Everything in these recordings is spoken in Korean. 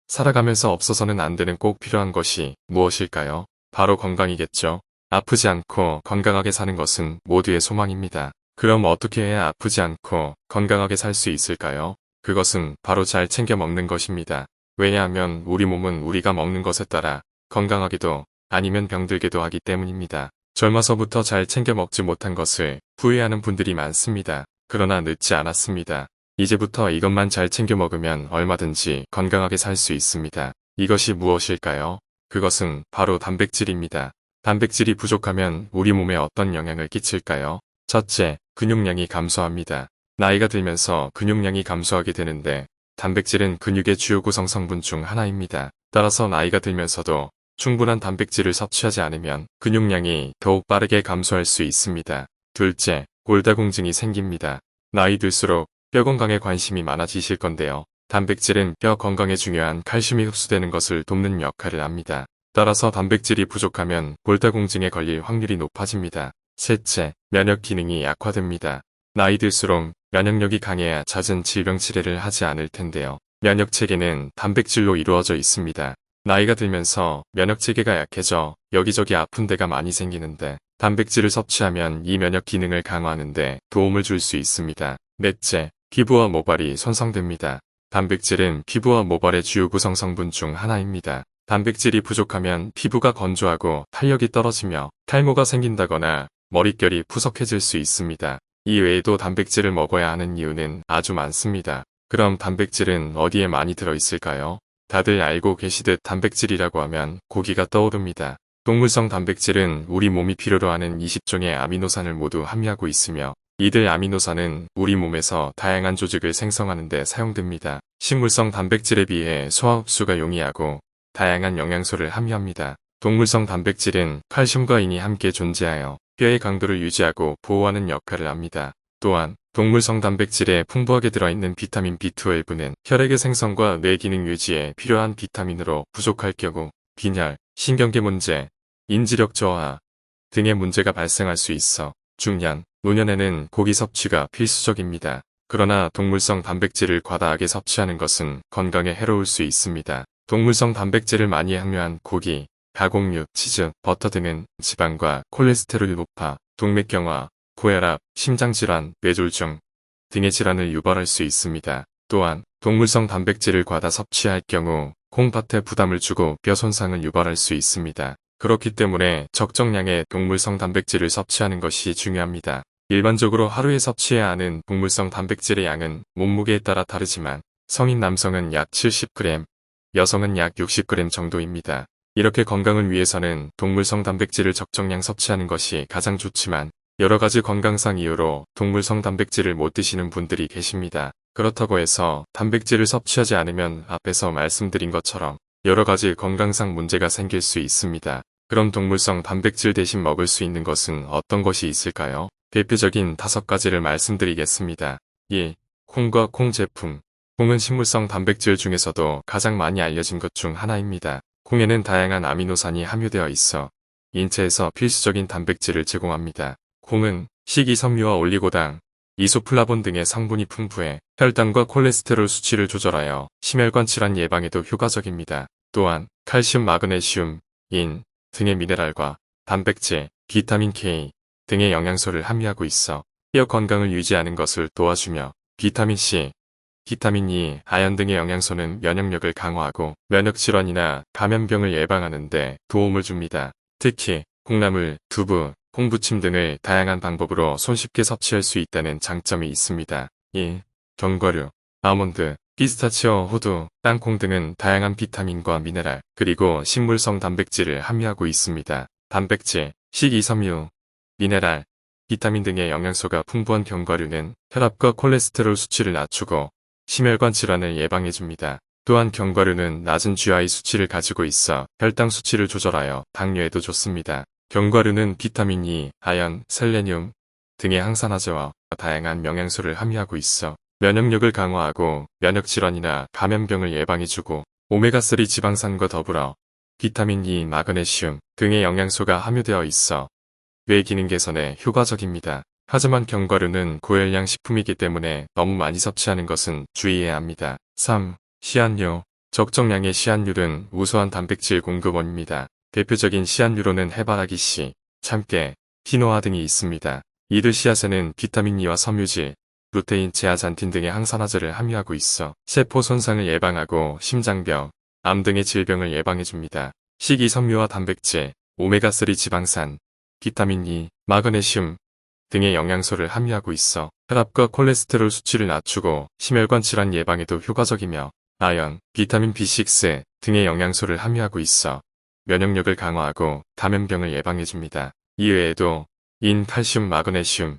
살아가면서 없어서는 안 되는 꼭 필요한 것이 무엇일까요? 바로 건강이겠죠. 아프지 않고 건강하게 사는 것은 모두의 소망입니다. 그럼 어떻게 해야 아프지 않고 건강하게 살 수 있을까요? 그것은 바로 잘 챙겨 먹는 것입니다. 왜냐하면 우리 몸은 우리가 먹는 것에 따라 건강하기도 아니면 병들기도 하기 때문입니다. 젊어서부터 잘 챙겨 먹지 못한 것을 후회하는 분들이 많습니다. 그러나 늦지 않았습니다. 이제부터 이것만 잘 챙겨 먹으면 얼마든지 건강하게 살 수 있습니다. 이것이 무엇일까요? 그것은 바로 단백질입니다. 단백질이 부족하면 우리 몸에 어떤 영향을 끼칠까요? 첫째, 근육량이 감소합니다. 나이가 들면서 근육량이 감소하게 되는데 단백질은 근육의 주요 구성 성분 중 하나입니다. 따라서 나이가 들면서도 충분한 단백질을 섭취하지 않으면 근육량이 더욱 빠르게 감소할 수 있습니다. 둘째, 골다공증이 생깁니다. 나이 들수록 뼈 건강에 관심이 많아지실 건데요. 단백질은 뼈 건강에 중요한 칼슘이 흡수되는 것을 돕는 역할을 합니다. 따라서 단백질이 부족하면 골다공증에 걸릴 확률이 높아집니다. 셋째, 면역 기능이 약화됩니다. 나이 들수록 면역력이 강해야 잦은 질병 치레를 하지 않을 텐데요. 면역 체계는 단백질로 이루어져 있습니다. 나이가 들면서 면역 체계가 약해져 여기저기 아픈 데가 많이 생기는데 단백질을 섭취하면 이 면역 기능을 강화하는 데 도움을 줄 수 있습니다. 넷째, 피부와 모발이 손상됩니다. 단백질은 피부와 모발의 주요 구성 성분 중 하나입니다. 단백질이 부족하면 피부가 건조하고 탄력이 떨어지며 탈모가 생긴다거나 머릿결이 푸석해질 수 있습니다. 이 외에도 단백질을 먹어야 하는 이유는 아주 많습니다. 그럼 단백질은 어디에 많이 들어있을까요? 다들 알고 계시듯 단백질이라고 하면 고기가 떠오릅니다. 동물성 단백질은 우리 몸이 필요로 하는 20종의 아미노산을 모두 함유하고 있으며 이들 아미노산은 우리 몸에서 다양한 조직을 생성하는 데 사용됩니다. 식물성 단백질에 비해 소화 흡수가 용이하고 다양한 영양소를 함유합니다. 동물성 단백질은 칼슘과 인이 함께 존재하여 뼈의 강도를 유지하고 보호하는 역할을 합니다. 또한 동물성 단백질에 풍부하게 들어있는 비타민 B12는 혈액의 생성과 뇌 기능 유지에 필요한 비타민으로 부족할 경우 빈혈, 신경계 문제, 인지력 저하 등의 문제가 발생할 수 있어 중년, 노년에는 고기 섭취가 필수적입니다. 그러나 동물성 단백질을 과다하게 섭취하는 것은 건강에 해로울 수 있습니다. 동물성 단백질을 많이 함유한 고기, 가공육, 치즈, 버터 등은 지방과 콜레스테롤이 높아 동맥경화, 고혈압, 심장질환, 뇌졸중 등의 질환을 유발할 수 있습니다. 또한 동물성 단백질을 과다 섭취할 경우 콩팥에 부담을 주고 뼈 손상을 유발할 수 있습니다. 그렇기 때문에 적정량의 동물성 단백질을 섭취하는 것이 중요합니다. 일반적으로 하루에 섭취해야 하는 동물성 단백질의 양은 몸무게에 따라 다르지만 성인 남성은 약 70g, 여성은 약 60g 정도입니다. 이렇게 건강을 위해서는 동물성 단백질을 적정량 섭취하는 것이 가장 좋지만 여러가지 건강상 이유로 동물성 단백질을 못 드시는 분들이 계십니다. 그렇다고 해서 단백질을 섭취하지 않으면 앞에서 말씀드린 것처럼 여러가지 건강상 문제가 생길 수 있습니다. 그럼 동물성 단백질 대신 먹을 수 있는 것은 어떤 것이 있을까요? 대표적인 5가지를 말씀드리겠습니다. 1. 콩과 콩 제품. 콩은 식물성 단백질 중에서도 가장 많이 알려진 것 중 하나입니다. 콩에는 다양한 아미노산이 함유되어 있어 인체에서 필수적인 단백질을 제공합니다. 콩은 식이섬유와 올리고당, 이소플라본 등의 성분이 풍부해 혈당과 콜레스테롤 수치를 조절하여 심혈관 질환 예방에도 효과적입니다. 또한 칼슘, 마그네슘, 인 등의 미네랄과 단백질, 비타민 K 등의 영양소를 함유하고 있어 뼈 건강을 유지하는 것을 도와주며 비타민 C, 비타민 E, 아연 등의 영양소는 면역력을 강화하고 면역질환이나 감염병을 예방하는 데 도움을 줍니다. 특히 콩나물, 두부, 콩부침 등을 다양한 방법으로 손쉽게 섭취할 수 있다는 장점이 있습니다. 1. 견과류, 아몬드, 피스타치오, 호두, 땅콩 등은 다양한 비타민과 미네랄, 그리고 식물성 단백질을 함유하고 있습니다. 단백질, 식이섬유, 미네랄, 비타민 등의 영양소가 풍부한 견과류는 혈압과 콜레스테롤 수치를 낮추고 심혈관 질환을 예방해줍니다. 또한 견과류는 낮은 GI 수치를 가지고 있어 혈당 수치를 조절하여 당뇨에도 좋습니다. 견과류는 비타민 E, 아연, 셀레늄 등의 항산화제와 다양한 영양소를 함유하고 있어 면역력을 강화하고 면역질환이나 감염병을 예방해주고 오메가3 지방산과 더불어 비타민 E, 마그네슘 등의 영양소가 함유되어 있어 뇌 기능 개선에 효과적입니다. 하지만 견과류는 고열량 식품이기 때문에 너무 많이 섭취하는 것은 주의해야 합니다. 3. 시한류, 적정량의 시한율은 우수한 단백질 공급원입니다. 대표적인 시한유로는 해바라기 씨, 참깨, 키노아 등이 있습니다. 이들 씨앗에는 비타민 E와 섬유질, 루테인, 제아잔틴 등의 항산화제를 함유하고 있어 세포 손상을 예방하고 심장병, 암 등의 질병을 예방해줍니다. 식이섬유와 단백질, 오메가3 지방산, 비타민 E, 마그네슘 등의 영양소를 함유하고 있어 혈압과 콜레스테롤 수치를 낮추고 심혈관 질환 예방에도 효과적이며 아연, 비타민 B6 등의 영양소를 함유하고 있어 면역력을 강화하고 감염병을 예방해줍니다. 이외에도 인, 칼슘, 마그네슘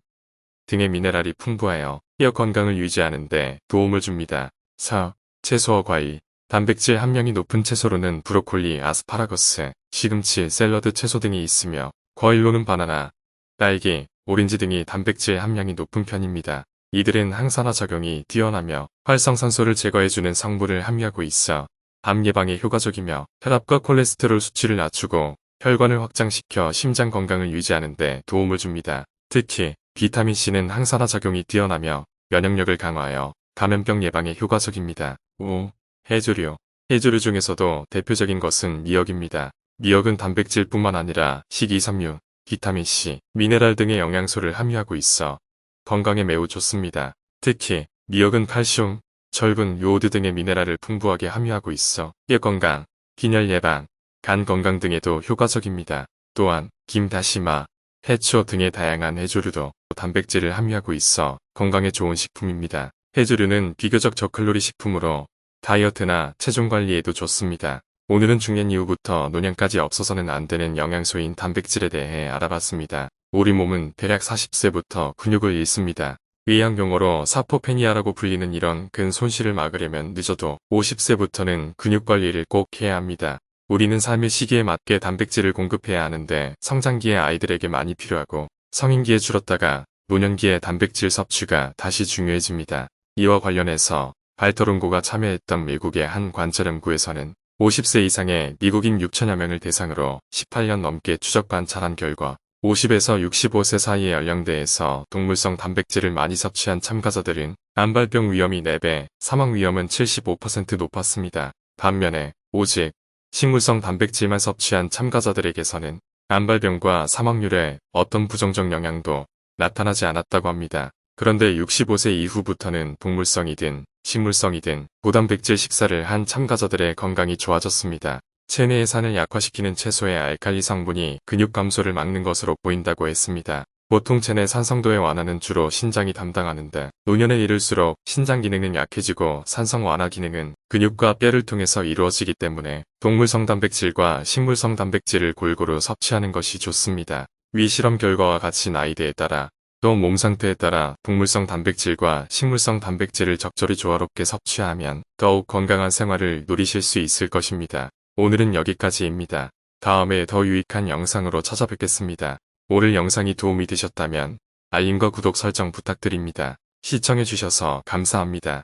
등의 미네랄이 풍부하여 뼈 건강을 유지하는 데 도움을 줍니다. 4. 채소와 과일. 단백질 함량이 높은 채소로는 브로콜리, 아스파라거스, 시금치, 샐러드 채소 등이 있으며 과일로는 바나나, 딸기, 오렌지 등이 단백질 함량이 높은 편입니다. 이들은 항산화 작용이 뛰어나며 활성산소를 제거해주는 성분을 함유하고 있어 암 예방에 효과적이며 혈압과 콜레스테롤 수치를 낮추고 혈관을 확장시켜 심장 건강을 유지하는 데 도움을 줍니다. 특히 비타민C는 항산화 작용이 뛰어나며 면역력을 강화하여 감염병 예방에 효과적입니다. 5. 해조류. 해조류 중에서도 대표적인 것은 미역입니다. 미역은 단백질뿐만 아니라 식이섬유, 비타민C, 미네랄 등의 영양소를 함유하고 있어 건강에 매우 좋습니다. 특히 미역은 칼슘, 철분, 요오드 등의 미네랄을 풍부하게 함유하고 있어 뼈 건강, 빈혈 예방, 간 건강 등에도 효과적입니다. 또한 김, 다시마, 해초 등의 다양한 해조류도 단백질을 함유하고 있어 건강에 좋은 식품입니다. 해조류는 비교적 저칼로리 식품으로 다이어트나 체중 관리에도 좋습니다. 오늘은 중년 이후부터 노년까지 없어서는 안 되는 영양소인 단백질에 대해 알아봤습니다. 우리 몸은 대략 40세부터 근육을 잃습니다. 의학 용어로 사포페니아라고 불리는 이런 근 손실을 막으려면 늦어도 50세부터는 근육 관리를 꼭 해야 합니다. 우리는 삶의 시기에 맞게 단백질을 공급해야 하는데 성장기에 아이들에게 많이 필요하고 성인기에 줄었다가 노년기에 단백질 섭취가 다시 중요해집니다. 이와 관련해서 발터룬고가 참여했던 미국의 한 관절 연구에서는 50세 이상의 미국인 6천여 명을 대상으로 18년 넘게 추적 관찰한 결과 50에서 65세 사이의 연령대에서 동물성 단백질을 많이 섭취한 참가자들은 암발병 위험이 4배, 사망 위험은 75% 높았습니다. 반면에 오직 식물성 단백질만 섭취한 참가자들에게서는 암발병과 사망률에 어떤 부정적 영향도 나타나지 않았다고 합니다. 그런데 65세 이후부터는 동물성이든 식물성이든 고단백질 식사를 한 참가자들의 건강이 좋아졌습니다. 체내의 산을 약화시키는 채소의 알칼리 성분이 근육 감소를 막는 것으로 보인다고 했습니다. 보통 체내 산성도의 완화는 주로 신장이 담당하는데 노년에 이를수록 신장 기능은 약해지고 산성 완화 기능은 근육과 뼈를 통해서 이루어지기 때문에 동물성 단백질과 식물성 단백질을 골고루 섭취하는 것이 좋습니다. 위 실험 결과와 같이 나이대에 따라 또 몸 상태에 따라 동물성 단백질과 식물성 단백질을 적절히 조화롭게 섭취하면 더욱 건강한 생활을 누리실 수 있을 것입니다. 오늘은 여기까지입니다. 다음에 더 유익한 영상으로 찾아뵙겠습니다. 오늘 영상이 도움이 되셨다면 알림과 구독 설정 부탁드립니다. 시청해주셔서 감사합니다.